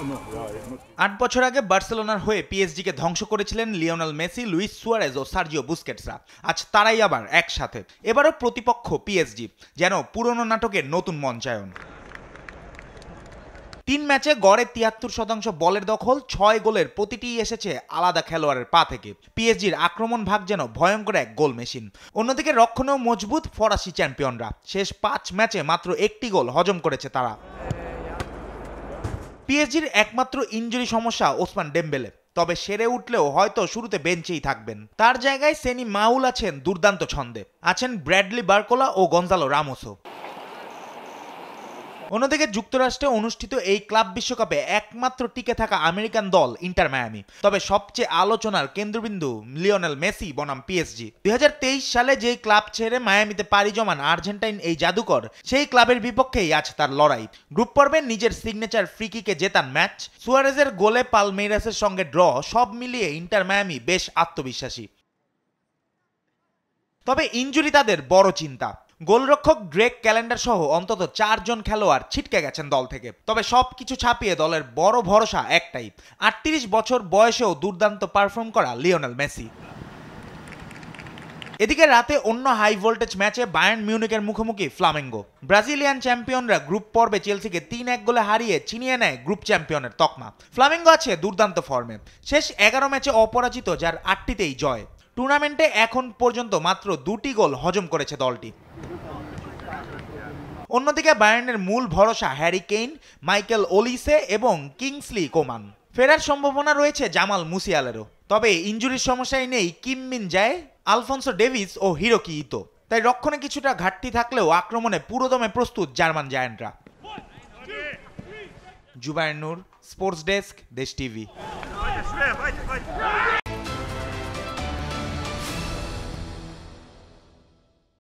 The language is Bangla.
8 বছর আগে বার্সেলোনার হয়ে পিএসজিকে ধ্বংস করেছিলেন লিওনেল মেসি, লুইস সুয়ারেজ ও সার্জিও বুস্কেটসরা। আজ তারাই আবার একসাথে। এবারও প্রতিপক্ষ পিএসজি, যেন পুরনো নাটকের নতুন মঞ্চায়ন। 3 ম্যাচে গড়ে 73% বলের দখল, 6 গোলের প্রতিটিই এসেছে আলাদা খেলোয়াড়ের পা থেকে। পিএসজির আক্রমণ ভাগ যেন ভয়ঙ্কর এক গোল মেশিন। অন্যদিকে রক্ষণেও মজবুত ফরাসি চ্যাম্পিয়নরা। শেষ 5 ম্যাচে মাত্র 1টি গোল হজম করেছে তারা। পিএসজির একমাত্র ইনজুরি সমস্যা ওসমান ডেম্বেলে, তবে সেরে উঠলেও হয়তো শুরুতে বেঞ্চেই থাকবেন। তার জায়গায় সেনি মাউল আছেন দুর্দান্ত ছন্দে, আছেন ব্র্যাডলি বারকোলা ও গঞ্জালো রামোসও। অন্যদিকে যুক্তরাষ্ট্রে অনুষ্ঠিত এই ক্লাব বিশ্বকাপে একমাত্র টিকে থাকা আমেরিকান দল ইন্টার মায়ামি। তবে সবচেয়ে আলোচনার কেন্দ্রবিন্দু লিওনেল মেসি বনাম পিএসজি। 2023 সালে যেই ক্লাব ছেড়ে মায়ামিতে পাড়ি জমান আর্জেন্টাইন এই জাদুকর, সেই ক্লাবের বিপক্ষেই আজ তার লড়াই। গ্রুপ পর্বে নিজের সিগনেচার ফ্রি কিকে জেতান ম্যাচ, সুয়ারেজের গোলে পালমেইরাসের সঙ্গে ড্র, সব মিলিয়ে ইন্টার মায়ামি বেশ আত্মবিশ্বাসী। তবে ইনজুরি তাদের বড় চিন্তা। গোলরক্ষক ড্রেক ক্যালেন্ডার সহ অন্তত 4 জন খেলোয়াড় ছিটকে গেছেন দল থেকে। তবে সবকিছু ছাপিয়ে দলের বড় ভরসা একটাই, 38 বছর বয়সেও দুর্দান্ত পারফর্ম করা লিওনেল মেসি। এদিকে রাতে অন্য হাই ভোল্টেজ ম্যাচে বায়ার্ন মিউনিখের মুখোমুখি ফ্লামেঙ্গো। ব্রাজিলিয়ান চ্যাম্পিয়নরা গ্রুপ পর্বে চেলসিকে 3-1 গোলে হারিয়ে ছিনিয়ে নেয় গ্রুপ চ্যাম্পিয়নের তকমা। ফ্লামেঙ্গো আছে দুর্দান্ত ফর্মে, শেষ 11 ম্যাচে অপরাজিত, যার 8টিতেই জয়। টুর্নামেন্টে এখন পর্যন্ত মাত্র 2টি গোল হজম করেছে দলটি। অন্যদিকে বায়ার্নের মূল ভরসা হ্যারি কেইন, মাইকেল ওলিসে এবং কিংসলি কোমান। ফেরার সম্ভাবনা রয়েছে জামাল মুসিয়ালেরও। তবে ইনজুরির সমস্যায় নেই কিম মিন জায়ে, আলফোন্সো ডেভিস ও হিরোকি ইতো। তাই রক্ষণে কিছুটা ঘাটতি থাকলেও আক্রমণে পুরোদমে প্রস্তুত জার্মান জায়ান্টরা। জুবায়ের নূর, স্পোর্টস ডেস্ক, দেশ টিভি।